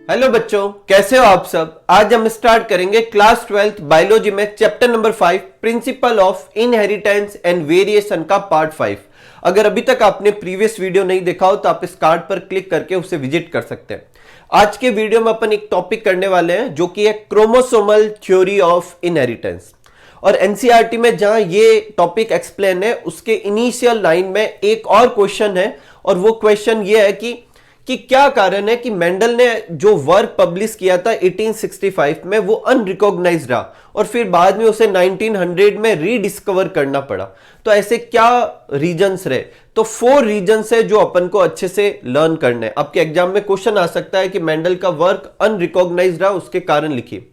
Hello बच्चों, कैसे हो आप सब। आज हम स्टार्ट करेंगे क्लास 12th बायोलॉजी में chapter number 5 principle of inheritance and variation का पार्ट 5। अगर अभी तक आपने प्रीवियस वीडियो नहीं देखा हो तो आप इस कार्ड पर क्लिक करके उसे विजिट कर सकते हैं। आज के वीडियो में अपन एक टॉपिक करने वाले हैं जो कि है क्रोमोसोमल थ्योरी ऑफ इनहेरिटेंस। और एनसीईआरटी में जहां ये टॉपिक एक्सप्लेन है उसके इनिशियल लाइन में एक और क्वेश्चन है, और वो क्वेश्चन ये है कि क्या कारण है कि मेंडल ने जो वर्क पब्लिश किया था 1865 में वो अनरिकॉग्नाइज्ड रहा और फिर बाद में उसे 1900 में रीडिस्कवर करना पड़ा। तो ऐसे क्या रीजंस रहे? तो 4 रीजंस है जो अपन को अच्छे से लर्न करने हैं। आपके एग्जाम में क्वेश्चन आ सकता है कि मेंडल का वर्क अनरिकॉग्नाइज्ड रहा, उसके कारण लिखिए।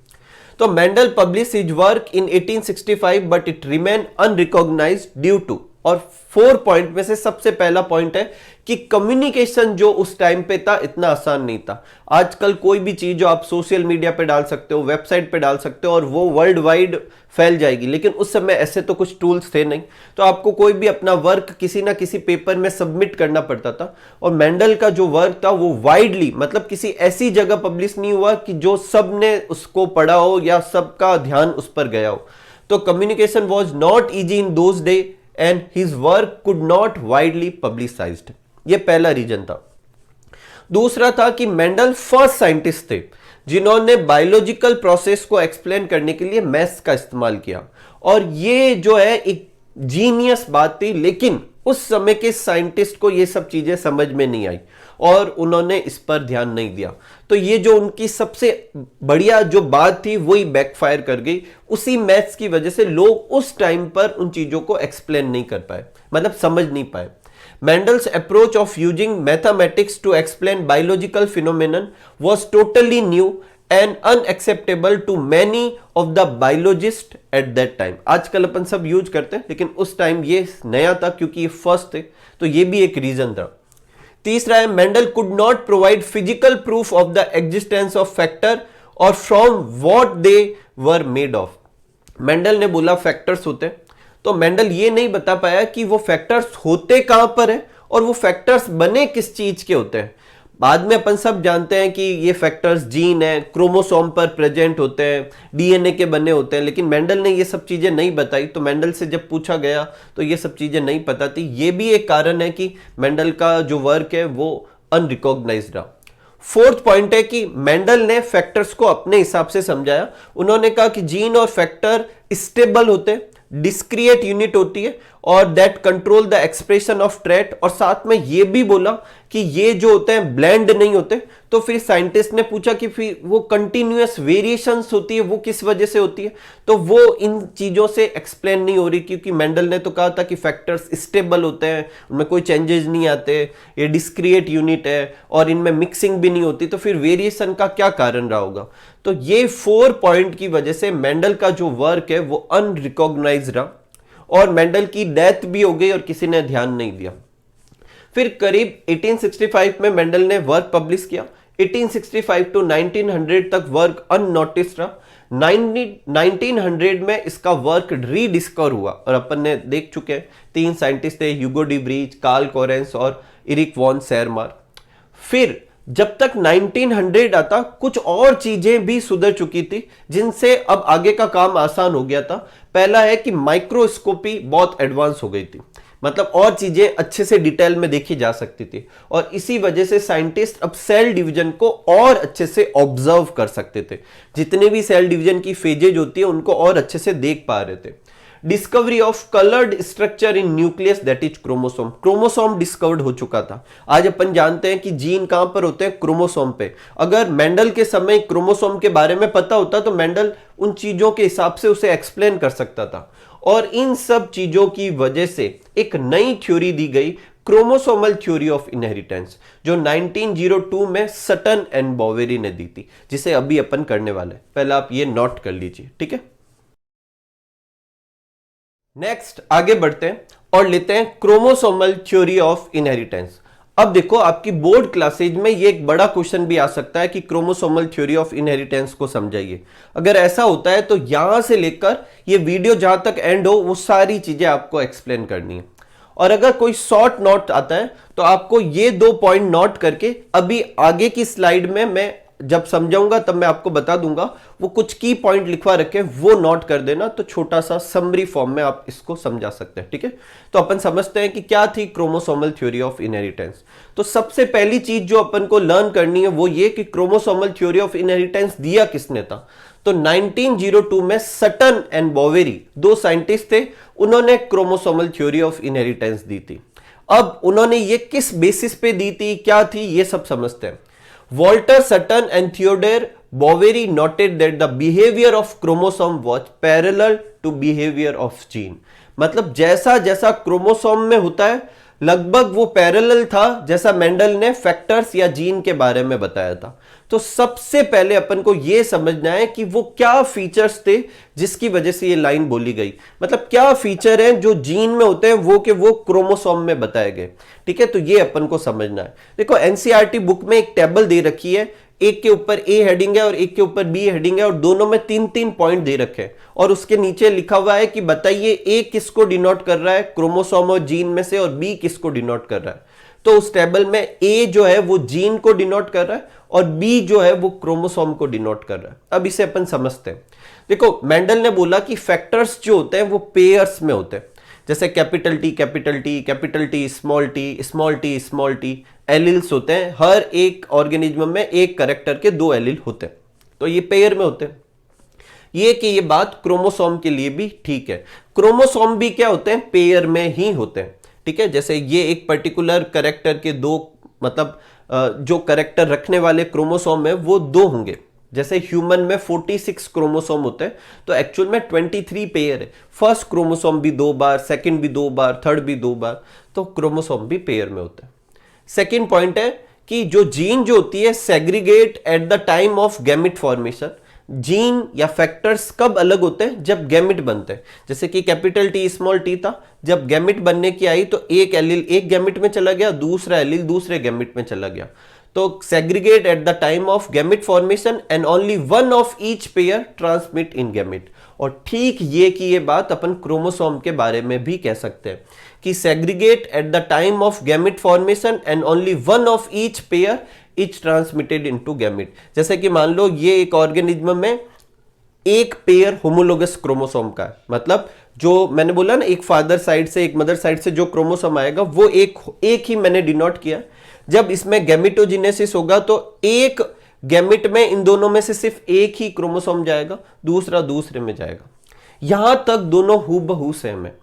तो Mendel publish his work in 1865 but it remain unrecognised due to, और 4 पॉइंट में से सबसे पहला पॉइंट है कि कम्युनिकेशन जो उस टाइम पे था इतना आसान नहीं था। आजकल कोई भी चीज जो आप सोशल मीडिया पे डाल सकते हो, वेबसाइट पे डाल सकते हो और वो वर्ल्ड वाइड फैल जाएगी, लेकिन उस समय ऐसे तो कुछ टूल्स थे नहीं। तो आपको कोई भी अपना वर्क किसी ना किसी पेपर में सबमिट करना पड़ता था। और मेंडल का जो वर्क था वो वाइडली, मतलब किसी ऐसी जगह पब्लिश नहीं हुआ कि जो सब ने उसको पढ़ा हो या सबका ध्यान उस पर गया हो। तो communication was not easy in those day and his work could not widely publicised. ये पहला रीजन था। दूसरा था कि मेंडल फर्स्ट साइंटिस्ट थे जिन्होंने बायोलॉजिकल प्रोसेस को एक्सप्लेन करने के लिए मैथ्स का इस्तेमाल किया, और ये जो है एक जीनियस बात थी, लेकिन उस समय के साइंटिस्ट को ये सब चीजें समझ में नहीं आई और उन्होंने इस पर ध्यान नहीं दिया। तो ये जो उनकी सबसे बढ़िया जो बात थी वही बैकफायर कर गई। उसी मैथ्स की वजह से लोग उस टाइम पर उन चीजों को एक्सप्लेन नहीं कर पाए, मतलब समझ नहीं पाए। Mendel's approach of using mathematics to explain biological phenomenon was totally new and unacceptable to many of the biologists at that time. आजकल अपन सब यूज करते हैं, लेकिन उस टाइम ये नया था क्योंकि ये फर्स्ट थे, तो ये भी एक रीजन था। तीसरा है Mendel could not provide physical proof of the existence of factor और from what they were made of. Mendel ने बोला फैक्टर्स होते हैं, तो मेंडल ये नहीं बता पाया कि वो फैक्टर्स होते कहां पर है और वो फैक्टर्स बने किस चीज के होते हैं। बाद में अपन सब जानते हैं कि ये फैक्टर्स जीन है, क्रोमोसोम पर प्रेजेंट होते हैं, डीएनए के बने होते हैं, लेकिन मेंडल ने ये सब चीजें नहीं बताई। तो मेंडल से जब पूछा गया तो ये सब चीजें नहीं पता थी। ये भी एक कारण है कि मेंडल का जो वर्क है वो अनरिकॉग्नाइज्ड रहा। 4th पॉइंट है कि मेंडल ने फैक्टर्स को अपने हिसाब से समझाया। उन्होंने कहा कि जीन और फैक्टर स्टेबल होते हैं, डिस्क्रिएट यूनिट होती है और that control the expression of trait, और साथ में ये भी बोला कि ये जो होते हैं ब्लेंड नहीं होते। तो फिर साइंटिस्ट ने पूछा कि फिर वो कंटिन्यूअस वेरिएशंस होती है वो किस वजह से होती है, तो वो इन चीजों से एक्सप्लेन नहीं हो रही, क्योंकि मेंडल ने तो कहा था कि फैक्टर्स स्टेबल होते हैं, उनमें कोई चेंजेस नहीं आते, ये डिस्क्रिएट यूनिट है और इनमें मिक्सिंग भी नहीं होती, तो फिर वेरिएशन का क्या कारण रहा होगा। तो ये 4 पॉइंट की वजह से मेंडल का जो वर्क है वो अनरिकॉग्नाइज्ड रहा और मेंडल की डेथ भी हो गई और किसी ने ध्यान नहीं दिया। फिर करीब 1865 में मेंडल ने वर्क पब्लिश किया। 1865 टू 1900 तक वर्क अननोटिस्ड रहा। 1900 में इसका वर्क रीडिस्कवर हुआ और अपन ने देख चुके हैं 3 साइंटिस्ट थे, Hugo de Vries, Carl Correns और इरिक वॉन सेरमार। फिर जब तक 1900 आता कुछ और चीजें भी सुधर चुकी थी जिनसे अब आगे का काम आसान हो गया था। पहला है कि माइक्रोस्कोपी बहुत एडवांस हो गई थी, मतलब और चीजें अच्छे से डिटेल में देखी जा सकती थी, और इसी वजह से साइंटिस्ट अब सेल डिवीजन को और अच्छे से ऑब्जर्व कर सकते थे। जितने भी सेल डिवीजन की फेजेज होती है उनको और अच्छे से देख पा रहे थे। Discovery of coloured structure in nucleus that is chromosome. Chromosome discovered हो चुका था। आज अपन जानते हैं कि जीन कहां पर होते हैं, क्रोमोसोम पे। अगर मेंडल के समय क्रोमोसोम के बारे में पता होता तो मेंडल उन चीजों के हिसाब से उसे एक्सप्लेन कर सकता था, और इन सब चीजों की वजह से एक नई थ्योरी दी गई, क्रोमोसोमल थ्योरी ऑफ इनहेरिटेंस, जो 1902 में सटन एंड बोवेरी ने दी थी, जिसे अभी अपन करने वाले। पहले आप ये नोट कर लीजिए, ठीक है। नेक्स्ट आगे बढ़ते हैं और लेते हैं क्रोमोसोमल थ्योरी ऑफ इनहेरिटेंस। अब देखो आपकी बोर्ड क्लासेज में ये एक बड़ा क्वेश्चन भी आ सकता है कि क्रोमोसोमल थ्योरी ऑफ इनहेरिटेंस को समझाइए। अगर ऐसा होता है तो यहां से लेकर ये वीडियो जहां तक एंड हो वो सारी चीजें आपको एक्सप्लेन करनी है। और अगर कोई शॉर्ट नोट आता है तो आपको ये 2 पॉइंट नोट करके अभी आगे की स्लाइड में मैं जब समझाऊंगा तब मैं आपको बता दूंगा, वो कुछ की पॉइंट लिखवा रखे वो नोट कर देना, तो छोटा सा समरी फॉर्म में आप इसको समझा सकते हैं। ठीक है, तो अपन समझते हैं कि क्या थी क्रोमोसोमल थ्योरी ऑफ इनहेरिटेंस। तो सबसे पहली चीज जो अपन को लर्न करनी है वो ये कि क्रोमोसोमल थ्योरी ऑफ इनहेरिटेंस दिया किसने था। तो 1902 में सटन एंड बोवेरी, दो साइंटिस्ट थे, उन्होंने क्रोमोसोमल थ्योरी ऑफ इनहेरिटेंस दी थी। अब उन्होंने ये किस बेसिस पे दी थी, क्या थी, ये सब समझते हैं। Walter Sutton and Theodor Boveri noted that the behaviour of chromosome was parallel to behaviour of gene. मतलब जैसा जैसा क्रोमोसोम में होता है लगभग वो पैरेलल था जैसा मेंडल ने फैक्टर्स या जीन के बारे में बताया था। तो सबसे पहले अपन को यह समझना है कि वो क्या फीचर्स थे जिसकी वजह से ये लाइन बोली गई। मतलब क्या फीचर हैं जो जीन में होते हैं वो क्रोमोसोम में बताए गए। ठीक है, तो ये अपन को समझना है। देखो एनसीईआरटी बुक में एक टेबल दे रखी है, एक के ऊपर ए हेडिंग है और एक के ऊपर बी हेडिंग है, और दोनों में 3-3 पॉइंट दे रखे हैं, और उसके नीचे लिखा हुआ है कि बताइए ए किसको डिनोट कर रहा है क्रोमोसोम और जीन में से, और बी किसको डिनोट कर रहा है। तो उस टेबल में ए जो है वो जीन को डिनोट कर रहा है और बी जो है वो क्रोमोसोम को डिनोट कर रहा है। अब इसे अपन समझते हैं। देखो मेंडल ने बोला कि फैक्टर्स जो होते हैं वो पेयर्स में होते हैं, जैसे capital T capital T capital T small T small T small T alleles होते हैं। हर एक ऑर्गेनिज्म में एक कैरेक्टर के 2 एलिल होते हैं, तो ये पेयर में होते हैं। ये कि ये बात क्रोमोसोम के लिए भी ठीक है। क्रोमोसोम भी क्या होते हैं, पेयर में ही होते हैं। ठीक है, जैसे ये एक पर्टिकुलर कैरेक्टर के 2, मतलब जो कैरेक्टर रखने वाले क्रोमोसोम है वो 2 होंगे। जैसे ह्यूमन में 46 क्रोमोसोम होते हैं, तो एक्चुअल में 23 पेयर है। फर्स्ट क्रोमोसोम भी 2 बार, सेकंड भी 2 बार, थर्ड भी 2 बार, तो क्रोमोसोम भी पेयर में होते हैं। सेकंड पॉइंट है कि जो जीन जो होती है segregate at the time of gamete formation. Gene या फैक्टर्स कब अलग होते हैं, जब गैमिट बनते हैं। जैसे कि कैपिटल टी स्मॉल टी था, जब गैमिट बनने की आई तो एक एलिल एक गैमिट में चला गया, दूसरा एलिल दूसरे गैमिट में चला गया। तो segregate at the time of gamete formation and only one of each pair transmit in gamete. और ठीक ये कि ये बात अपन क्रोमोसोम के बारे में भी कह सकते हैं कि segregate at the time of gamete formation and only one of each pair is transmitted into gamete. जैसे कि मान लो ये एक ऑर्गेनिज्म में एक पेयर होमोलोगस क्रोमोसोम का है, मतलब जो मैंने बोला ना एक फादर साइड से एक मदर साइड से जो क्रोमोसोम आएगा वो एक ही मैंने डिनोट किया। जब इसमें गैमिटोजेनेसिस होगा तो एक गैमिट में इन दोनों में से सिर्फ एक ही क्रोमोसोम जाएगा, दूसरा दूसरे में जाएगा। यहां तक दोनों हूबहू सेम है।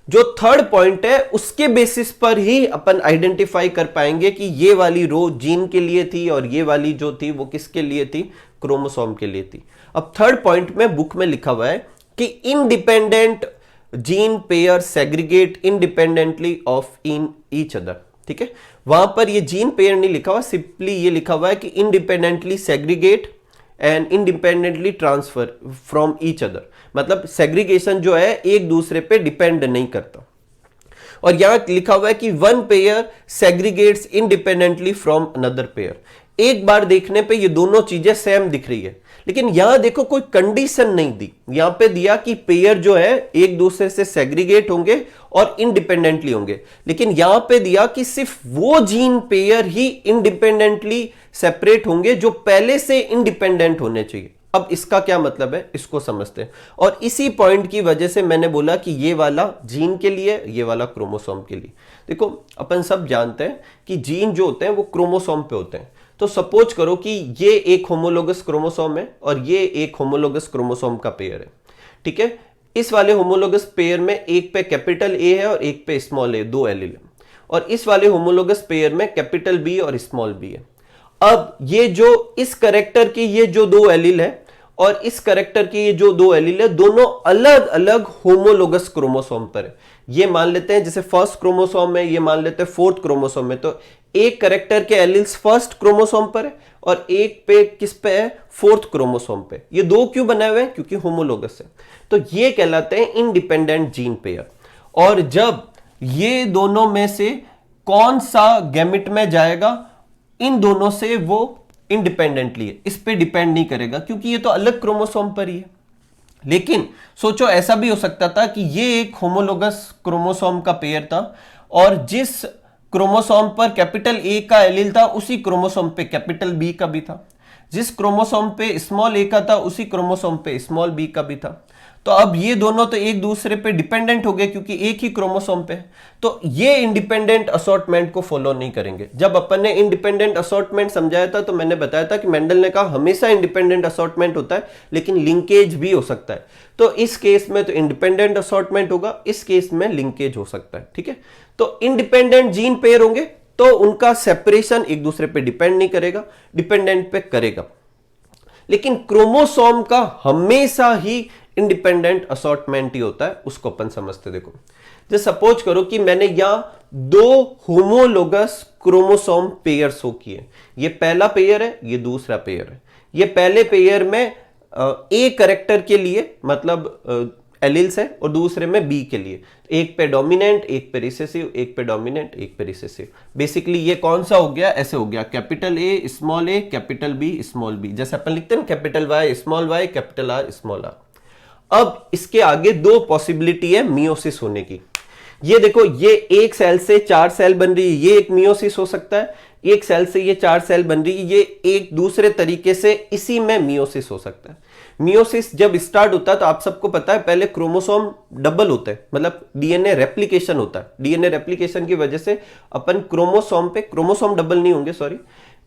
जो थर्ड पॉइंट है उसके बेसिस पर ही अपन आइडेंटिफाई कर पाएंगे कि ये वाली रो जीन के लिए थी और ये वाली जो थी वो किसके लिए थी, क्रोमोसोम के लिए थी। अब थर्ड पॉइंट में बुक में लिखा हुआ है कि independent gene pair segregate independently of in each other. ठीक है, वहां पर ये जीन पेयर नहीं लिखा हुआ, सिंपली ये लिखा हुआ है कि independently segregate and independently transfer from each other. मतलब सेग्रीगेशन जो है एक दूसरे पे डिपेंड नहीं करता। और यहां लिखा हुआ है कि one pair segregates independently from another pair. एक बार देखने पे ये दोनों चीजें सेम दिख रही है, लेकिन यहां देखो कोई कंडीशन नहीं दी। यहां पे दिया कि पेयर जो है एक दूसरे से सेग्रीगेट होंगे और इंडिपेंडेंटली होंगे, लेकिन यहां पे दिया कि सिर्फ वो जीन पेयर ही इंडिपेंडेंटली सेपरेट होंगे जो पहले से इंडिपेंडेंट होने चाहिए। अब इसका क्या मतलब है, इसको समझते हैं। और इसी पॉइंट की वजह से मैंने बोला कि ये वाला जीन के लिए, ये वाला क्रोमोसोम के लिए। देखो अपन सब जानते हैं कि जीन जो होते हैं वो क्रोमोसोम पे होते हैं। तो सपोज करो कि ये एक होमोलोगस क्रोमोसोम है और ये एक होमोलोगस क्रोमोसोम का पेयर है। ठीक है, इस वाले होमोलोगस पेयर में एक पे कैपिटल ए है और एक पे स्मॉल ए, 2 एलिल है। और इस वाले होमोलोगस पेयर में कैपिटल बी और स्मॉल बी है। अब ये जो इस कैरेक्टर की ये जो 2 एलिल है और इस कैरेक्टर की ये जो 2 एलिल है, दोनों अलग अलग होमोलोगस क्रोमोसोम पर है। ये मान लेते हैं जैसे फर्स्ट क्रोमोसोम में, ये मान लेते हैं फोर्थ क्रोमोसोम में। तो एक कैरेक्टर के एलिल्स फर्स्ट क्रोमोसोम पर है और एक पे किस पे है, फोर्थ क्रोमोसोम पे। ये 2 क्यों बनाए हुए हैं, क्योंकि होमोलोगस है। तो ये कहलाते हैं इंडिपेंडेंट जीन पेयर। और जब ये दोनों में से कौन सा गैमेट में जाएगा, इन दोनों से वो इंडिपेंडेंटली है, इस पे डिपेंड नहीं करेगा क्योंकि ये तो अलग क्रोमोसोम पर ही है। लेकिन सोचो ऐसा भी हो सकता था कि ये एक होमोलोगस क्रोमोसोम का पेयर था और जिस क्रोमोसोम पर कैपिटल ए का एलील था उसी क्रोमोसोम पे कैपिटल बी का भी था। जिस क्रोमोसोम पे स्मॉल ए का था उसी क्रोमोसोम पे स्मॉल बी का भी था। तो अब ये दोनों तो एक दूसरे पे डिपेंडेंट हो गए क्योंकि एक ही क्रोमोसोम पे है। तो ये इंडिपेंडेंट असॉर्टमेंट को फॉलो नहीं करेंगे। जब अपन ने इंडिपेंडेंट असॉर्टमेंट समझाया था तो मैंने बताया था कि मेंडल ने कहा हमेशा इंडिपेंडेंट असॉर्टमेंट होता है लेकिन लिंकेज भी हो सकता है। तो इस केस में तो इंडिपेंडेंट असॉर्टमेंट होगा, इस केस में लिंकेज हो सकता है। ठीक है, तो इंडिपेंडेंट जीन पेयर होंगे तो उनका सेपरेशन एक दूसरे पे डिपेंड नहीं करेगा, डिपेंडेंट पे करेगा। लेकिन क्रोमोसोम का हमेशा ही इंडिपेंडेंट असॉर्टमेंट ही होता है, उसको अपन समझते। देखो जैसे सपोज करो कि मैंने यहां दो होमोलोगस क्रोमोसोम पेयर शो किए, ये पहला पेयर है, ये दूसरा पेयर है। ये पहले पेयर में ए करेक्टर के लिए मतलब एलिल्स है और दूसरे में बी के लिए, एक पे डोमिनेंट एक पे रिसेसिव, एक पे डोमिनेंट एक पे रिसेसिव। बेसिकली ये कौन सा हो गया, ऐसे हो गया capital A capital B small b, जैसे अपन लिखते हैं ना capital Y capital R small r. अब इसके आगे दो पॉसिबिलिटी है मियोसिस होने की। ये देखो, ये एक सेल से चार सेल बन रही है, ये एक मियोसिस हो सकता है। एक सेल से ये चार सेल बन रही है, ये एक दूसरे तरीके से इसी में मियोसिस हो सकता है। मियोसिस जब स्टार्ट होता है तो आप सबको पता है पहले क्रोमोसोम डबल होते हैं, मतलब डीएनए रेप्लिकेशन होता है। डीएनए रेप्लिकेशन की वजह से अपन क्रोमोसोम डबल नहीं होंगे, सॉरी,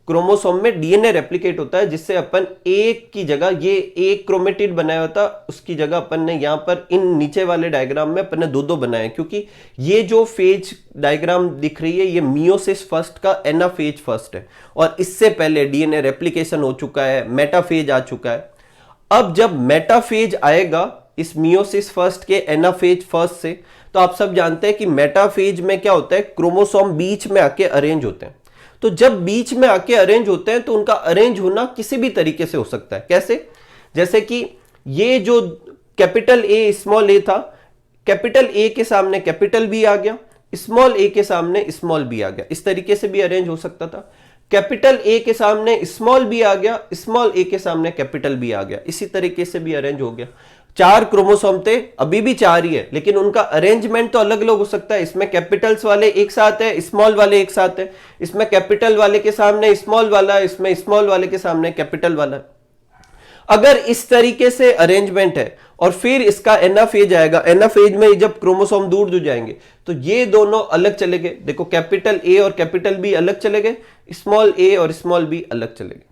क्रोमोसोम में डीएनए रेप्लिकेट होता है, जिससे अपन एक की जगह, ये एक क्रोमेटिड बनाया होता उसकी जगह अपन ने यहां पर इन नीचे वाले डायग्राम में अपन ने दो बनाए, क्योंकि ये जो फेज डायग्राम दिख रही है ये मियोसिस फर्स्ट का एनाफेज फर्स्ट है और इससे पहले डीएनए रेप्लिकेशन हो चुका है, मेटाफेज आ चुका है। अब जब मेटाफेज आएगा इस मियोसिस फर्स्ट के एनाफेज फर्स्ट से, तो आप सब जानते हैं कि मेटाफेज में क्या होता है, क्रोमोसोम बीच में आके अरेंज होते हैं। तो जब बीच में आके अरेंज होते हैं तो उनका अरेंज होना किसी भी तरीके से हो सकता है। कैसे, जैसे कि ये जो कैपिटल ए स्मॉल ए था, कैपिटल ए के सामने कैपिटल बी आ गया, स्मॉल ए के सामने स्मॉल बी आ गया, इस तरीके से भी अरेंज हो सकता था। कैपिटल ए के सामने स्मॉल बी आ गया, स्मॉल ए के सामने कैपिटल बी आ गया, इसी तरीके से भी अरेंज हो गया। चार क्रोमोसोम थे, अभी भी चार ही है, लेकिन उनका अरेंजमेंट तो अलग अलग हो सकता है। इसमें कैपिटल्स वाले एक साथ है, स्मॉल वाले एक साथ है, इसमें कैपिटल वाले के सामने स्मॉल वाला, इसमें स्मॉल वाले के सामने कैपिटल वाला। अगर इस तरीके से अरेंजमेंट है और फिर इसका एनाफेज आएगा, एनाफेज में जब क्रोमोसोम दूर दूर जाएंगे तो ये दोनों अलग चले गए। देखो कैपिटल ए और कैपिटल बी अलग चले गए, स्मॉल ए और स्मॉल बी अलग चले गए।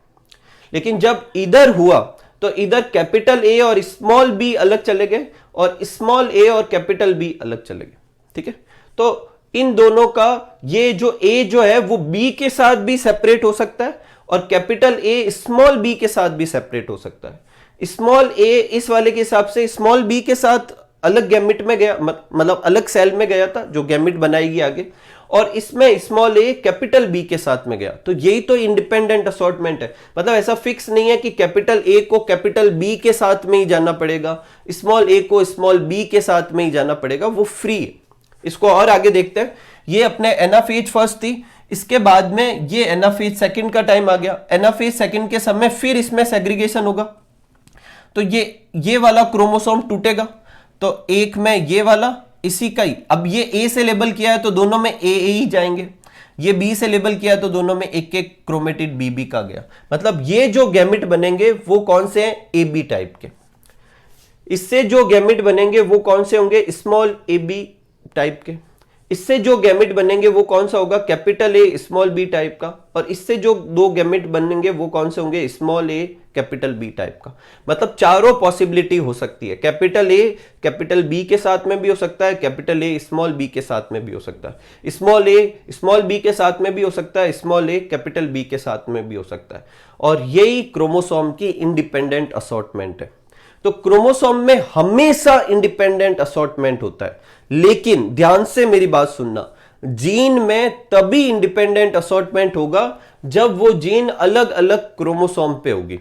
लेकिन जब इधर हुआ तो इधर कैपिटल ए और स्मॉल बी अलग चले गए और स्मॉल ए और कैपिटल बी अलग चले गए। ठीक है, तो इन दोनों का ये जो ए जो है वो बी के साथ भी सेपरेट हो सकता है और कैपिटल ए स्मॉल बी के साथ भी सेपरेट हो सकता है। स्मॉल ए इस वाले के हिसाब से स्मॉल बी के साथ अलग गैमेट में गया, मतलब अलग सेल में गया था जो गैमेट बनाएगी आगे, और इसमें स्मॉल ए कैपिटल बी के साथ में गया। तो यही तो इंडिपेंडेंट असॉर्टमेंट है। मतलब ऐसा फिक्स नहीं है कि कैपिटल ए को कैपिटल बी के साथ में ही जाना पड़ेगा, स्मॉल ए को स्मॉल बी के साथ में ही जाना पड़ेगा, वो फ्री है। इसको और आगे देखते हैं। ये अपने एनाफेज फर्स्ट थी, इसके बाद में ये एनाफेज सेकंड का टाइम आ गया। एनाफेज सेकंड के समय फिर इसमें सेग्रीगेशन होगा, तो ये वाला क्रोमोसोम टूटेगा, तो एक में ये वाला इसी का ही, अब ये ए से लेबल किया है तो दोनों में ए ही जाएंगे, ये बी से लेबल किया है तो दोनों में एक एक क्रोमेटिड बी का गया। मतलब ये जो गैमेट बनेंगे वो कौन से हैं, ए बी टाइप के। इससे जो गैमेट बनेंगे वो कौन से होंगे, स्मॉल ए बी टाइप के। इससे जो गैमेट बनेंगे वो कौन सा होगा, capital A small b type का। और इससे जो दो गैमेट बनेंगे वो कौन से होंगे, स्मॉल ए कैपिटल बी टाइप का। मतलब चारों पॉसिबिलिटी हो सकती है, कैपिटल ए कैपिटल बी के साथ में भी हो सकता है, कैपिटल ए स्मॉल बी के साथ में भी हो सकता है, स्मॉल ए स्मॉल बी के साथ में भी हो सकता है, स्मॉल ए कैपिटल बी के साथ में भी हो सकता है। और यही क्रोमोसोम की इंडिपेंडेंट असॉर्टमेंट है। तो क्रोमोसोम में हमेशा इंडिपेंडेंट असॉर्टमेंट होता है, लेकिन ध्यान से मेरी बात सुनना, जीन में तभी इंडिपेंडेंट असॉर्टमेंट होगा जब वो जीन अलग अलग क्रोमोसोम पे होगी।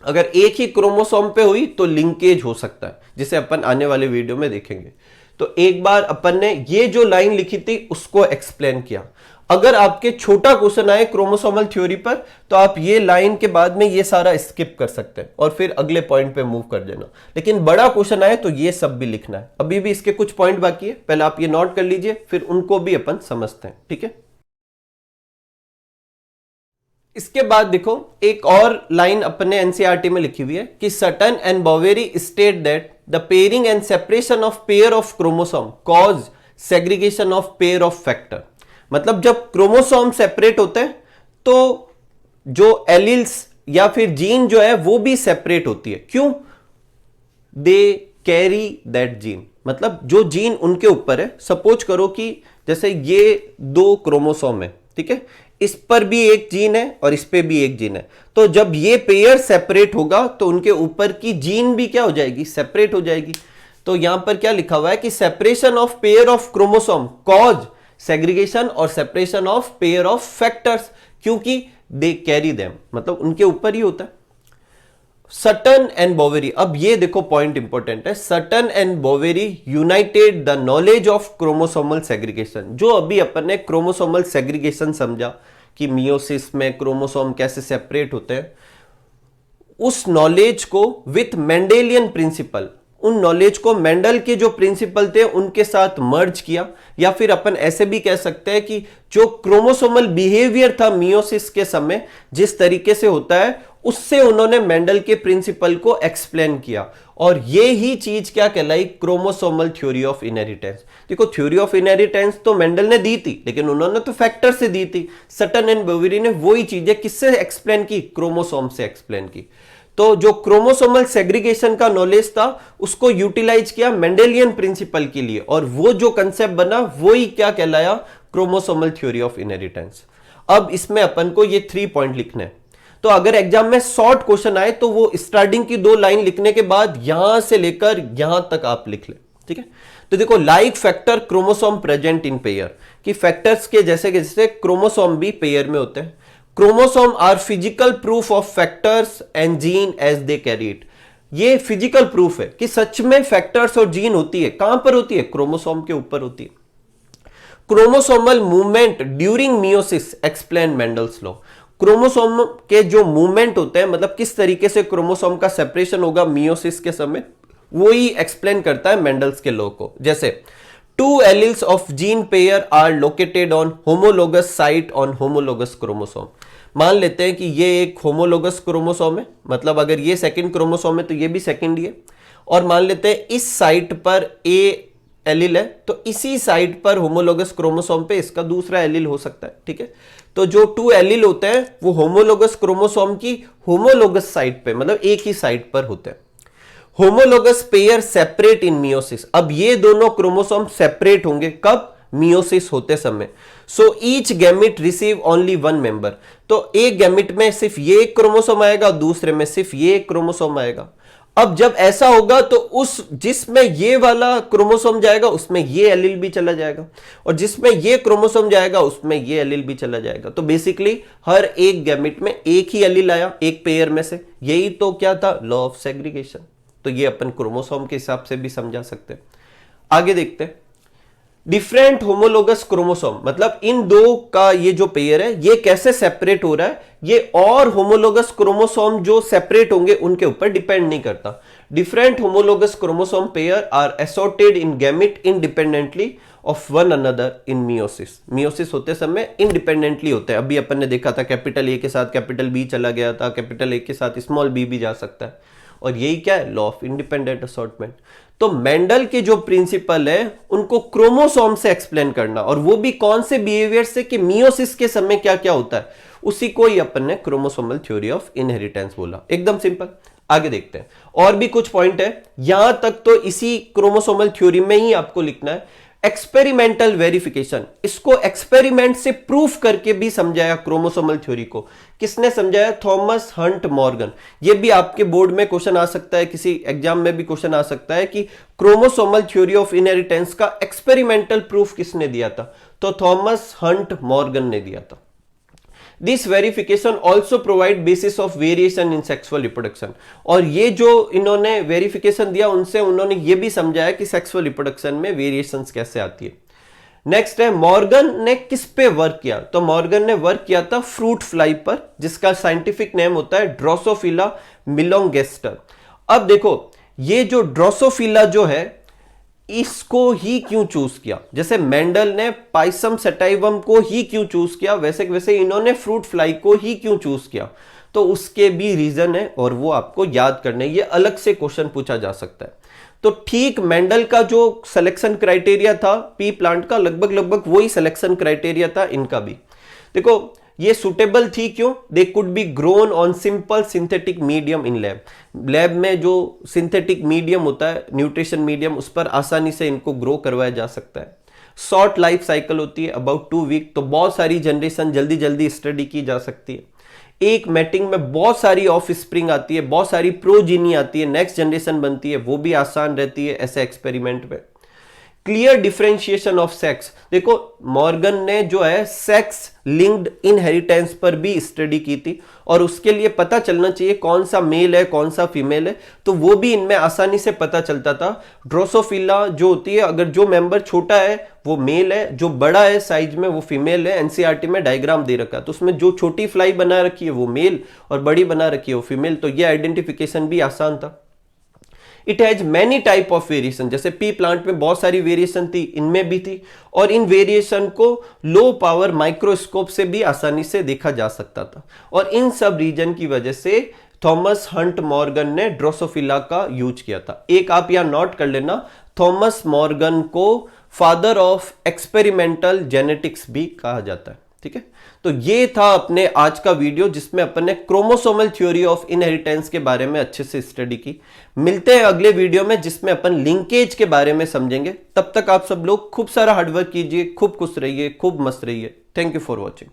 अगर एक ही क्रोमोसोम पे हुई तो लिंकेज हो सकता है, जिसे अपन आने वाले वीडियो में देखेंगे। तो एक बार अपन ने ये जो लाइन लिखी थी उसको एक्सप्लेन किया। अगर आपके छोटा क्वेश्चन आए क्रोमोसोमल थ्योरी पर तो आप ये लाइन के बाद में ये सारा स्किप कर सकते हैं और फिर अगले पॉइंट पे मूव कर देना। लेकिन बड़ा क्वेश्चन आए तो ये सब भी लिखना है। अभी भी इसके कुछ पॉइंट बाकी है, पहले आप ये नोट कर लीजिए, फिर उनको भी अपन समझते हैं। ठीक है, इसके बाद देखो एक और लाइन अपने एनसीईआरटी में लिखी हुई है कि Sutton and Boveri state that the pairing and separation of pair of chromosome cause segregation of pair of factor. मतलब जब क्रोमोसोम सेपरेट होते हैं तो जो एलिल्स या फिर जीन जो है वो भी सेपरेट होती है। क्यों? दे कैरी दैट जीन, मतलब जो जीन उनके ऊपर है, सपोज करो कि जैसे ये दो क्रोमोसोम है, ठीक है, इस पर भी एक जीन है और इस पे भी एक जीन है, तो जब ये पेयर सेपरेट होगा तो उनके ऊपर की जीन भी क्या हो जाएगी? सेपरेट हो जाएगी। तो यहां पर क्या लिखा हुआ है कि separation of pair of chromosome cause segregation और separation of pair of factors, क्योंकि दे कैरी देम, मतलब उनके ऊपर ही होता है। सटन एंड बोवेरी, अब ये देखो पॉइंट इंपॉर्टेंट है, Sutton and Boveri united the knowledge of chromosomal segregation. जो अभी अपन ने क्रोमोसोमल सेग्रीगेशन समझा कि मियोसिस में क्रोमोसोम कैसे सेपरेट होते हैं, उस नॉलेज को विथ मेंडेलियन प्रिंसिपल, उन नॉलेज को मेंडल के जो प्रिंसिपल थे उनके साथ मर्ज किया, या फिर अपन ऐसे भी कह सकते हैं कि जो क्रोमोसोमल बिहेवियर था मियोसिस के समय जिस तरीके से होता है, उससे उन्होंने मेंडल के प्रिंसिपल को एक्सप्लेन किया, और ये ही चीज क्या कहलाई? Chromosomal theory of inheritance. देखो थ्योरी ऑफ इनहेरिटेंस तो मेंडल ने दी थी, लेकिन उन्होंने तो फैक्टर से दी थी। सटन एंड बोवेरी ने वही चीजें किससे एक्सप्लेन की? क्रोमोसोम से एक्सप्लेन की। तो जो क्रोमोसोमल सेग्रीगेशन का नॉलेज था उसको यूटिलाइज किया मेंडेलियन प्रिंसिपल के लिए, और वो जो कंसेप्ट बना वही क्या कहलाया? Chromosomal theory of inheritance. अब इसमें अपन को ये 3 पॉइंट लिखने हैं। तो अगर एग्जाम में शॉर्ट क्वेश्चन आए तो वो स्टार्टिंग की 2 लाइन लिखने के बाद यहां से लेकर यहां तक आप लिख ले, ठीक है। तो देखो like factor chromosome present in pair, कि फैक्टर्स के जैसे क्रोमोसोम भी पेयर में होते हैं। Chromosome are physical proof of factors and gene as they carry it. ये फिजिकल प्रूफ है कि सच में फैक्टर्स और जीन होती है। कहां पर होती है? क्रोमोसोम के ऊपर होती है। Chromosomal movement during meiosis explain Mendel's law. Chromosome के जो मूवमेंट होते हैं, मतलब किस तरीके से क्रोमोसोम का सेपरेशन होगा मियोसिस के समय, वो ही एक्सप्लेन करता है मेंडल्स के लॉ को। जैसे 2 alleles of gene pair are located on homologous site on homologous chromosome. मान लेते हैं कि ये एक होमोलोगस क्रोमोसोम है, मतलब अगर ये सेकंड क्रोमोसोम है तो ये भी सेकंड ही है, और मान लेते हैं इस साइट पर ए एलिल है, तो इसी साइट पर होमोलोगस क्रोमोसोम पे इसका दूसरा एलिल हो सकता है, ठीक है। तो जो 2 एलिल होते हैं वो होमोलोगस क्रोमोसोम की होमोलोगस साइट पे, मतलब एक ही साइट पर होते हैं। Homologous pair separate in meiosis. अब ये दोनों क्रोमोसोम सेपरेट होंगे कब? मियोसिस होते समय। So each gamete receive only 1 member. तो एक गैमिट में सिर्फ ये एक क्रोमोसोम आएगा, दूसरे में सिर्फ ये एक क्रोमोसोम आएगा। अब जब ऐसा होगा तो उस जिसमें ये वाला क्रोमोसोम जाएगा उसमें ये एलील भी चला जाएगा, और जिसमें ये क्रोमोसोम जाएगा उसमें ये एलील भी चला जाएगा। तो बेसिकली हर एक गैमेट में एक ही एलील आया एक पेयर में से। यही तो क्या था? Law of segregation. तो ये अपन क्रोमोसोम के हिसाब से भी समझा सकते हैं। आगे देखते हैं डिफरेंट होमोलोगस क्रोमोसोम, मतलब इन दो का ये जो पेयर है ये कैसे सेपरेट हो रहा है, ये और होमोलोगस क्रोमोसोम जो सेपरेट होंगे उनके ऊपर डिपेंड नहीं करता। Different homologous chromosome pair are assorted in gamete independently of one another in meiosis. Meiosis होते समय इंडिपेंडेंटली होते हैं। अभी अपन ने देखा था कैपिटल ए के साथ कैपिटल बी चला गया था, कैपिटल ए के साथ स्मॉल बी भी जा सकता है, और यही क्या है? Law of independent assortment. तो मेंडल के जो प्रिंसिपल है उनको क्रोमोसोम से एक्सप्लेन करना, और वो भी कौन से बिहेवियर से कि मियोसिस के समय क्या क्या होता है, उसी को ही अपन ने क्रोमोसोमल थ्योरी ऑफ इनहेरिटेंस बोला। एकदम सिंपल। आगे देखते हैं और भी कुछ पॉइंट है, यहां तक तो इसी क्रोमोसोमल थ्योरी में ही आपको लिखना है। एक्सपेरिमेंटल वेरिफिकेशन, इसको एक्सपेरिमेंट से प्रूफ करके भी समझाया क्रोमोसोमल थ्योरी को। किसने समझाया? Thomas Hunt Morgan. ये भी आपके बोर्ड में क्वेश्चन आ सकता है, किसी एग्जाम में भी क्वेश्चन आ सकता है कि क्रोमोसोमल थ्योरी ऑफ इनहेरिटेंस का एक्सपेरिमेंटल प्रूफ किसने दिया था? तो थॉमस हंट मॉर्गन ने दिया था। This verification also provide basis of variation in sexual reproduction, और ये जो इन्होंने वेरिफिकेशन दिया उनसे उन्होंने ये भी समझाया कि सेक्सुअल रिप्रोडक्शन में वेरिएशंस कैसे आती है। नेक्स्ट है मॉर्गन ने किस पे वर्क किया? तो मॉर्गन ने वर्क किया था फ्रूट फ्लाई पर, जिसका साइंटिफिक नेम होता है ड्रोसोफिला मिलोंगेस्टर। अब देखो ये जो ड्रोसोफिला जो है इसको ही क्यों चूज किया, जैसे मेंडल ने पाइसम सेटाइवम को ही क्यों चूज किया, वैसे वैसे इन्होंने फ्रूट फ्लाई को ही क्यों चूज किया, तो उसके भी रीजन है और वो आपको याद करने, ये अलग से क्वेश्चन पूछा जा सकता है। तो ठीक मेंडल का जो सिलेक्शन क्राइटेरिया था पी प्लांट का, लगभग वही सिलेक्शन क्राइटेरिया था इनका भी। देखो ये सुटेबल थी क्यों, they could be grown on simple synthetic medium in lab. Lab में जो सिंथेटिक मीडियम होता है, न्यूट्रिशन मीडियम, उस पर आसानी से इनको ग्रो करवाया जा सकता है। शॉर्ट लाइफ साइकिल होती है, अबाउट 2 वीक, तो बहुत सारी जनरेशन जल्दी जल्दी स्टडी की जा सकती है। एक मैटिंग में बहुत सारी ऑफ स्प्रिंग आती है, बहुत सारी प्रोजीनी आती है, नेक्स्ट जनरेशन बनती है, वो भी आसान रहती है ऐसे एक्सपेरिमेंट में। क्लियर डिफरेंशिएशन ऑफ सेक्स, देखो मॉर्गन ने जो है सेक्स लिंक्ड इनहेरिटेंस पर भी स्टडी की थी और उसके लिए पता चलना चाहिए कौन सा मेल है कौन सा फीमेल है, तो वो भी इनमें आसानी से पता चलता था। ड्रोसोफिला जो होती है, अगर जो मेंबर छोटा है वो मेल है, जो बड़ा है साइज में वो फीमेल है। एनसीईआरटी में डायग्राम दे रखा है, तो उसमें जो छोटी फ्लाई बना रखी है वो मेल और बड़ी बना रखी है वो फीमेल, तो ये आइडेंटिफिकेशन भी आसान था। It has many type of variation, जैसे पी प्लांट में बहुत सारी वेरिएशन थी, इनमें भी थी, और इन वेरिएशन को लो पावर माइक्रोस्कोप से भी आसानी से देखा जा सकता था। और इन सब रीजन की वजह से थॉमस हंट मॉर्गन ने ड्रोसोफिला का यूज किया था। एक आप यहां नोट कर लेना, थॉमस मॉर्गन को फादर ऑफ एक्सपेरिमेंटल जेनेटिक्स भी कहा जाता है। ठीक है, तो ये था अपने आज का वीडियो जिसमें अपन ने क्रोमोसोमल थ्योरी ऑफ इनहेरिटेंस के बारे में अच्छे से स्टडी की। मिलते हैं अगले वीडियो में जिसमें अपन लिंकेज के बारे में समझेंगे। तब तक आप सब लोग खूब सारा हार्डवर्क कीजिए, खूब खुश रहिए, खूब मस्त रहिए। Thank you for watching.